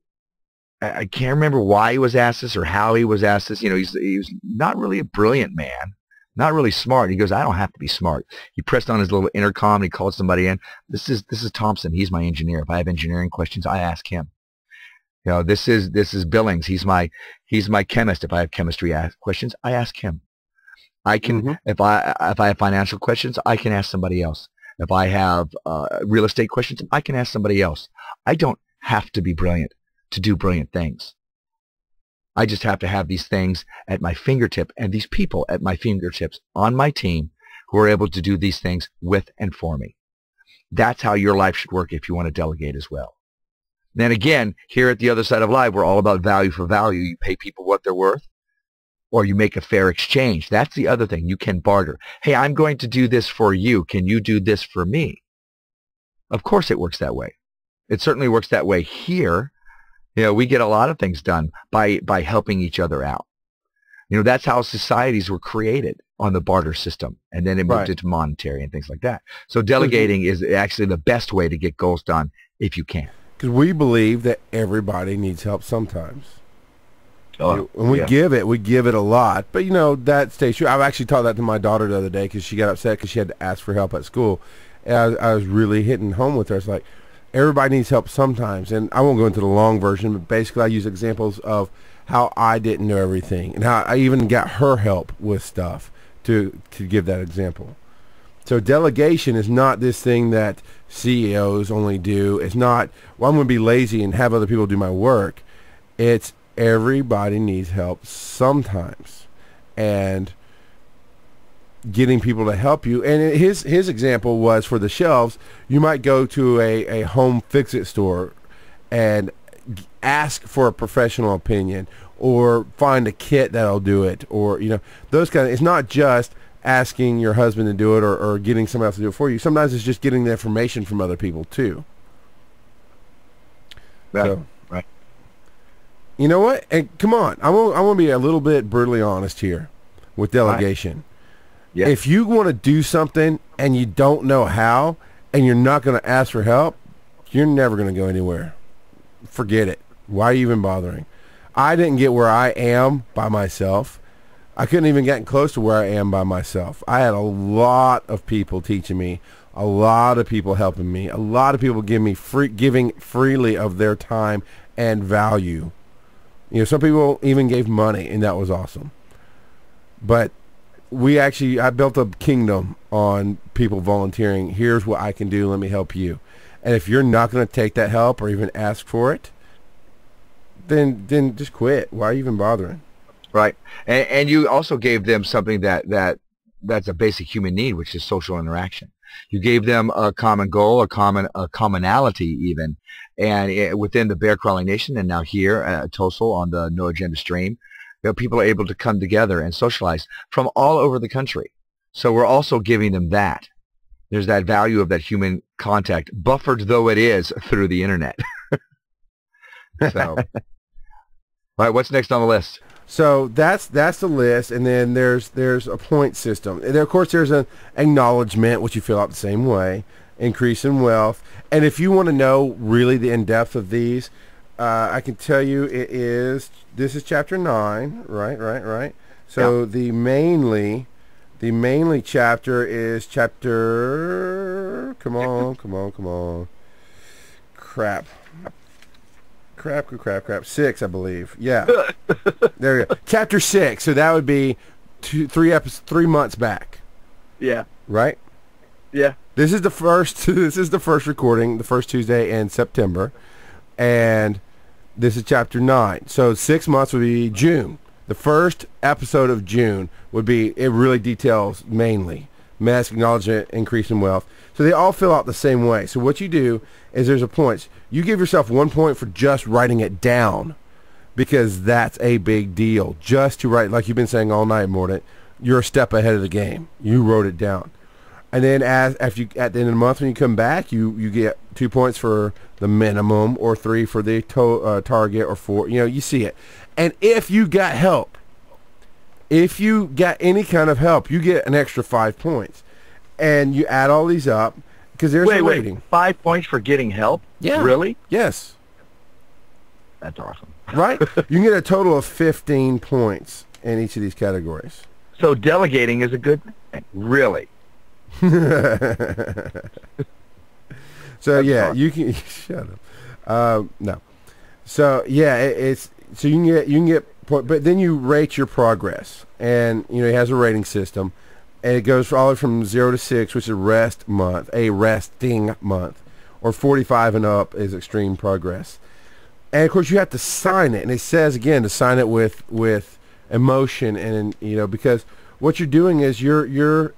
I can't remember why he was asked this or how he was asked this. He was not really a brilliant man, not really smart. He goes, I don't have to be smart. He pressed on his little intercom and he called somebody in. This is Thompson. He's my engineer. If I have engineering questions, I ask him. This is Billings. He's my chemist. If I have chemistry questions, I ask him. I can if I have financial questions, I can ask somebody else. If I have real estate questions, I can ask somebody else. I don't have to be brilliant to do brilliant things. I just have to have these things at my fingertip and these people at my fingertips on my team who are able to do these things with and for me. That's how your life should work if you want to delegate as well. Then again, here at the other side of life, we're all about value for value. You pay people what they're worth, or you make a fair exchange. That's the other thing. You can barter. Hey, I'm going to do this for you. Can you do this for me? Of course it works that way. It certainly works that way here. We get a lot of things done by helping each other out. That's how societies were created, on the barter system, and then it moved Right. into monetary and things like that. So delegating is actually the best way to get goals done if you can. Because we believe that everybody needs help sometimes. Oh, And we yeah. give it a lot. But, that stays true. I've actually taught that to my daughter the other day because she got upset because she had to ask for help at school. And I was really hitting home with her. It's like, everybody needs help sometimes. And I won't go into the long version, but basically I use examples of how I didn't know everything and how I even got her help with stuff to give that example. So delegation is not this thing that CEOs only do. It's not, well, I'm going to be lazy and have other people do my work. It's everybody needs help sometimes. And getting people to help you. And his example was for the shelves, you might go to a home fix-it store and ask for a professional opinion or find a kit that'll do it, or those kind of, it's not just asking your husband to do it or getting somebody else to do it for you. Sometimes it's just getting the information from other people too. So, Right. you know what? And come on, I want to be a little bit brutally honest here with delegation. Yeah. If you want to do something and you don't know how and you're not going to ask for help, you're never going to go anywhere. Forget it. Why are you even bothering? I didn't get where I am by myself. I couldn't even get close to where I am by myself. I had a lot of people teaching me, a lot of people helping me, a lot of people giving freely of their time and value. Some people even gave money, and that was awesome. But I built a kingdom on people volunteering. Here's what I can do. Let me help you. And if you're not going to take that help or even ask for it, then just quit. Why are you even bothering? Right. And you also gave them something that's a basic human need, which is social interaction. You gave them a common goal, a commonality even. And within the Bear Crawling Nation, and now here at TOSL on the No Agenda stream, people are able to come together and socialize from all over the country. So we're also giving them that. There's that value of that human contact, buffered though it is through the internet. So, all right, what's next on the list? So that's the list, and then there's a point system. And of course, there's an acknowledgement, which you fill out the same way, increase in wealth. And if you want to know really the in-depth of these, I can tell you this is chapter 9, right. So the mainly chapter is chapter, come on. Crap, 6, I believe. Yeah. There you go. Chapter 6. So that would be 3 months back. Yeah. Right? Yeah. This is the first recording, the first Tuesday in September. And this is chapter 9. So 6 months would be June. The first episode of June would be, it really details mainly mass acknowledgement, increase in wealth. So they all fill out the same way. So what you do is there's a point. You give yourself 1 point for just writing it down, because that's a big deal. Just to write, like you've been saying all night, Mordant, you're a step ahead of the game. You wrote it down. And then at the end of the month when you come back, you get 2 points for the minimum, or 3 for the target, or 4. You see it. And if you got help, if you got any kind of help, you get an extra 5 points. And you add all these up, because there's a rating. 5 points for getting help? Yeah. Really? Yes. That's awesome. Right? You can get a total of 15 points in each of these categories. So delegating is a good thing. Really? So yeah, you can shut up. No. So yeah, it's so you can get point, but then you rate your progress, and it has a rating system, and it goes all the way from 0 to 6, which is a resting month, or 45 and up is extreme progress. And of course you have to sign it, and it says again to sign it with emotion, and because what you're doing is you're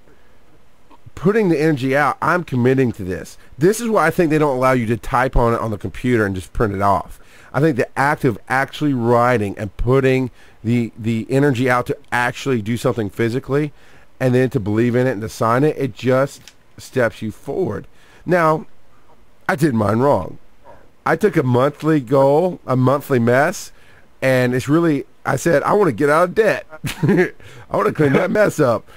putting the energy out. I'm committing to this. This is why I think they don't allow you to type on it on the computer and just print it off. I think the act of actually writing and putting the energy out to actually do something physically, and then to believe in it and to sign it, it just steps you forward. Now, I did mine wrong. I took a monthly goal, a monthly mess, and it's really I said, I want to get out of debt. I want to clean that mess up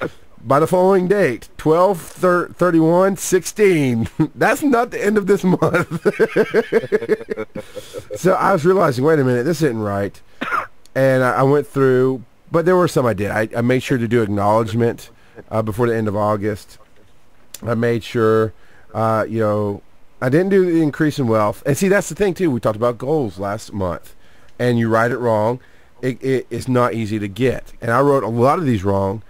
by the following date, 12/31/16. That's not the end of this month. So I was realizing, wait a minute, this isn't right. And I went through, but there were some I did. I made sure to do acknowledgement before the end of August. I made sure, I didn't do the increase in wealth. And see, that's the thing, too. We talked about goals last month. And you write it wrong. It's not easy to get. And I wrote a lot of these wrong.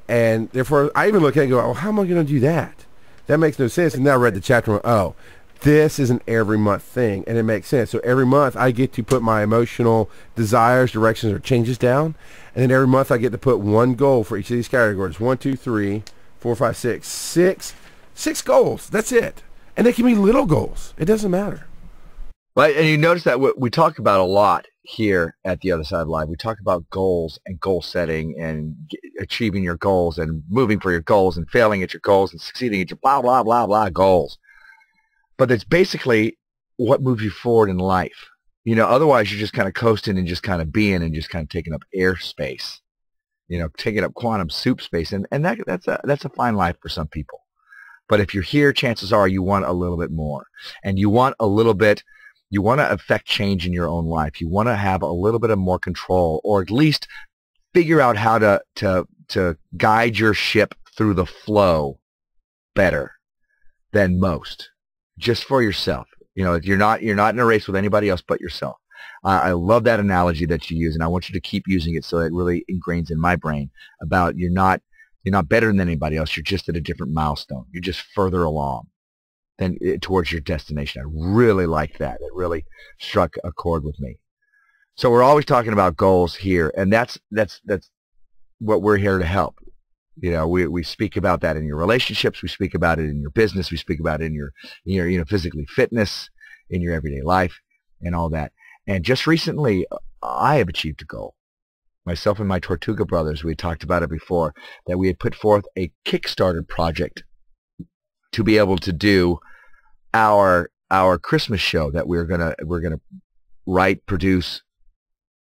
And therefore, I even look at it and go, well, how am I going to do that? That makes no sense. And then I read the chapter and went, oh, this is an every month thing. And it makes sense. So every month, I get to put my emotional desires, directions, or changes down. And then every month, I get to put one goal for each of these categories. 1, 2, 3, 4, 5, 6. 6 goals. That's it. And they can be little goals. It doesn't matter. Right, and you notice that we talk about a lot here at The Other Side Live. We talk about goals and goal setting and achieving your goals and moving for your goals and failing at your goals and succeeding at your blah, blah, blah, blah goals. But it's basically what moves you forward in life. Otherwise you're just kind of coasting and just kind of being and just kind of taking up airspace, taking up quantum soup space. And that's a fine life for some people. But if you're here, chances are you want a little bit more. And you want a little bit, you want to affect change in your own life. You want to have a little bit of more control, or at least figure out how to guide your ship through the flow better than most, just for yourself. You're not in a race with anybody else but yourself. I love that analogy that you use, and I want you to keep using it so it really ingrains in my brain about you're not better than anybody else. You're just at a different milestone. You're just further along than towards your destination. I really like that. It really struck a chord with me. So we're always talking about goals here, and that's what we're here to help. We speak about that in your relationships. We speak about it in your business. We speak about it in your physically fitness, in your everyday life, and all that. And just recently, I have achieved a goal. Myself and my Tortuga brothers, we talked about it before, that we had put forth a Kickstarter project to be able to do our Christmas show that we're gonna write, produce,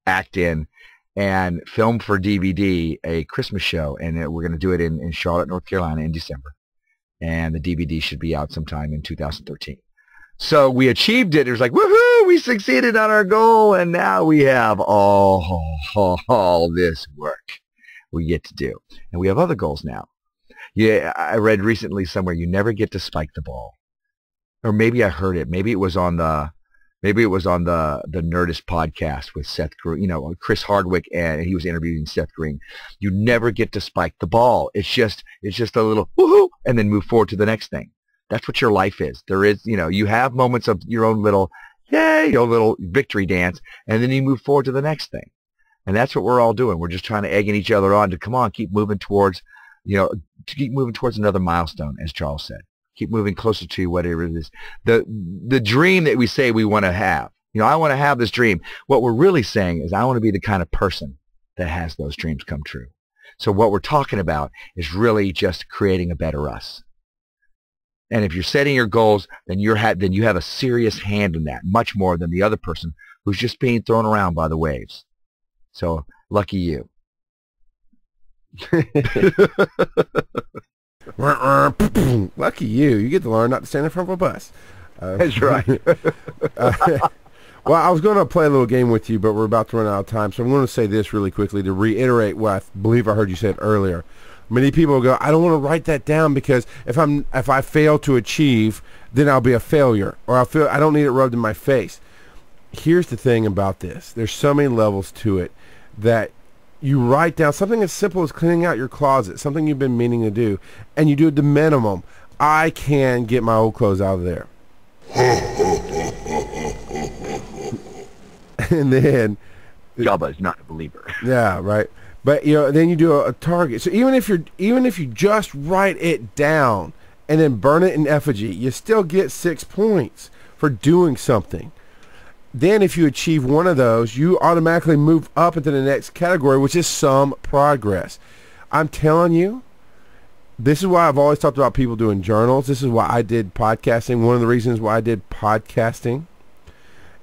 act in, and film for DVD a Christmas show, and we're gonna do it in Charlotte, North Carolina in December, and the DVD should be out sometime in 2013. So we achieved it. It was like, woohoo, we succeeded on our goal, and now we have all this work we get to do. And we have other goals now. Yeah, I read recently somewhere you never get to spike the ball. Or maybe I heard it. Maybe it was on the Nerdist podcast with Seth Green, Chris Hardwick, and he was interviewing Seth Green. You never get to spike the ball. It's just a little woohoo, and then move forward to the next thing. That's what your life is. There is, you have moments of your own little, yay, your little victory dance, and then you move forward to the next thing. And that's what we're all doing. We're just trying to egging each other on to come on, keep moving towards, another milestone, as Charles said. Keep moving closer to whatever it is. The dream that we say we want to have. I want to have this dream. What we're really saying is I want to be the kind of person that has those dreams come true. So what we're talking about is really just creating a better us. And if you're setting your goals, then you have a serious hand in that, much more than the other person who's just being thrown around by the waves. So lucky you. Lucky you. You get to learn not to stand in front of a bus. That's right. Well, I was going to play a little game with you, but we're about to run out of time. So I'm going to say this really quickly to reiterate what I believe I heard you said earlier. Many people go, I don't want to write that down because if I fail to achieve, then I'll be a failure, or I don't need it rubbed in my face. Here's the thing about this. There's so many levels to it that you write down something as simple as cleaning out your closet, something you've been meaning to do, and you do the minimum. I can get my old clothes out of there. And then Jabba's not a believer. Yeah, right. But then you do a target. So even if you just write it down and then burn it in effigy, you still get 6 points for doing something. Then if you achieve one of those, you automatically move up into the next category, which is some progress. I'm telling you, this is why I've always talked about people doing journals. This is why I did podcasting. One of the reasons why I did podcasting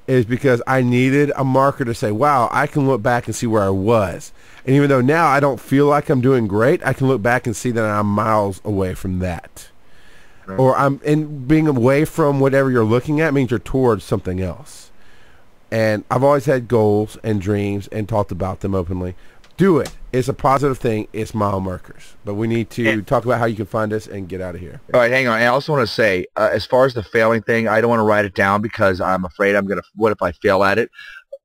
is because I needed a marker to say, wow, I can look back and see where I was. And even though now I don't feel like I'm doing great, I can look back and see that I'm miles away from that. Right. Or and being away from whatever you're looking at means you're towards something else. And I've always had goals and dreams and talked about them openly. Do it. It's a positive thing. It's mile markers. But we need to talk about how you can find us and get out of here. All right, hang on. I also want to say, as far as the failing thing, I don't want to write it down because I'm afraid I'm going to, what if I fail at it?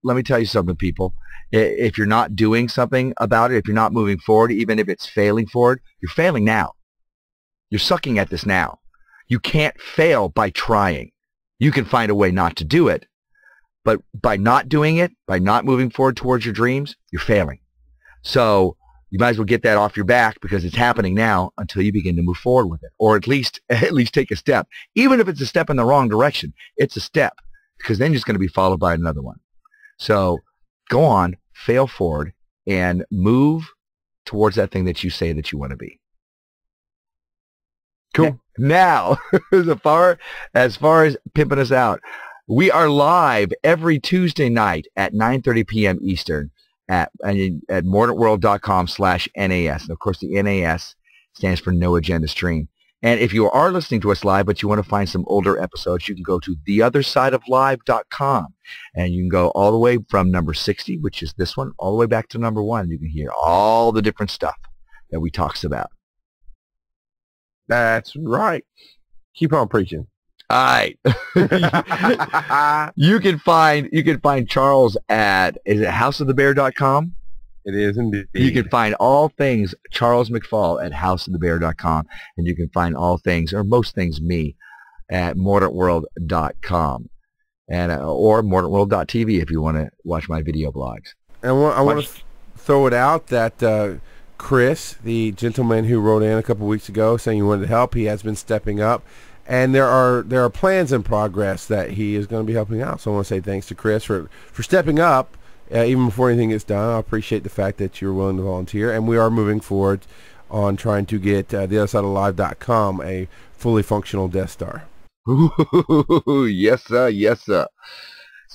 Let me tell you something, people. If you're not doing something about it, if you're not moving forward, even if it's failing forward, you're failing now. You're sucking at this now. You can't fail by trying. You can find a way not to do it. But by not doing it, by not moving forward towards your dreams, you're failing. So you might as well get that off your back because it's happening now until you begin to move forward with it, or at least take a step. Even if it's a step in the wrong direction, it's a step because then it's going to be followed by another one. So go on, fail forward, and move towards that thing that you say that you want to be. Cool. Now, as far as pimping us out, we are live every Tuesday night at 9:30 p.m. Eastern. At mordantworld.com/NAS. And of course, the NAS stands for No Agenda Stream. And if you are listening to us live, but you want to find some older episodes, you can go to theothersideoflive.com. And you can go all the way from number 60, which is this one, all the way back to number 1. You can hear all the different stuff that we talks about. That's right. Keep on preaching. All right. You can find Charles at, is it houseofthebear.com? It is indeed. You can find all things Charles McFall at houseofthebear.com, and you can find all things, or most things, me at mordantworld.com, and or mordantworld.tv if you want to watch my video blogs. And I want to throw it out that Chris, the gentleman who wrote in a couple weeks ago saying he wanted to help, he has been stepping up. And there are plans in progress that he is going to be helping out. So I want to say thanks to Chris for stepping up even before anything gets done. I appreciate the fact that you're willing to volunteer. And we are moving forward on trying to get theothersideoflive.com a fully functional Death Star. Ooh, yes, sir. Yes, sir.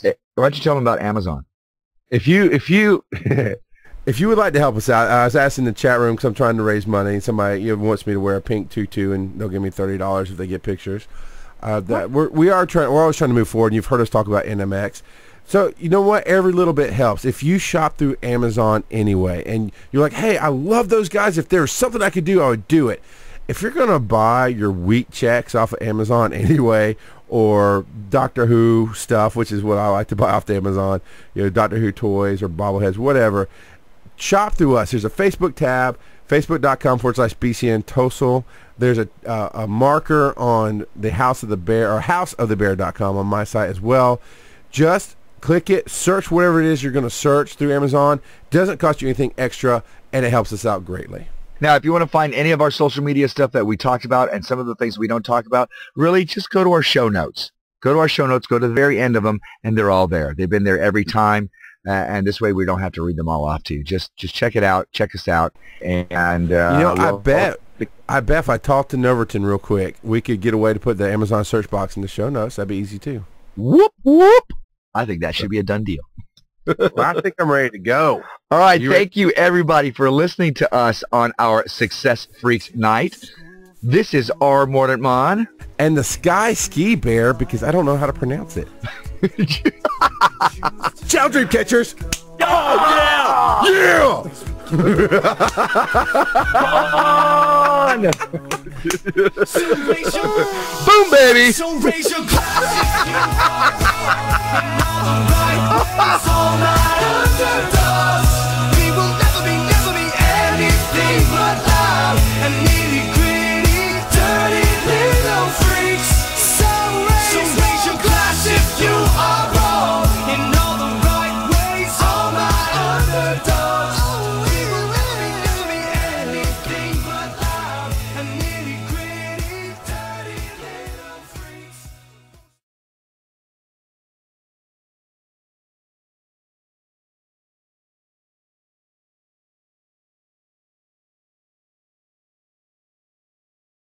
Hey, why don't you tell them about Amazon? If you would like to help us out, I was asking in the chat room because I'm trying to raise money. Somebody wants me to wear a pink tutu, and they'll give me $30 if they get pictures. We're always trying to move forward. And you've heard us talk about NMX. So you know what? Every little bit helps. If you shop through Amazon anyway, and you're like, hey, I love those guys. If there's something I could do, I would do it. If you're going to buy your wheat checks off of Amazon anyway, or Doctor Who stuff, which is what I like to buy off the Amazon, Doctor Who toys or bobbleheads, whatever, shop through us. There's a Facebook tab, facebook.com/BCN Tosel. There's a marker on the House of the Bear, or houseofthebear.com on my site as well. Just click it, search whatever it is you're going to search through Amazon. Doesn't cost you anything extra, and it helps us out greatly. Now, if you want to find any of our social media stuff that we talked about and some of the things we don't talk about, really just go to our show notes. Go to our show notes, go to the very end of them, and they're all there. They've been there every time. And this way we don't have to read them all off to you. Just check it out. Check us out. And I bet if I talked to Noverton real quick, we could get a way to put the Amazon search box in the show notes. That'd be easy too. Whoop whoop! I think that should be a done deal. Well, I think I'm ready to go. All right, thank you everybody for listening to us on our Success Freaks night. This is R. Mordant Mon. And the Sky Ski Bear, because I don't know how to pronounce it. Ciao, dream catchers! Oh, yeah! Yeah! Come on! Boom, baby! So raise your glass.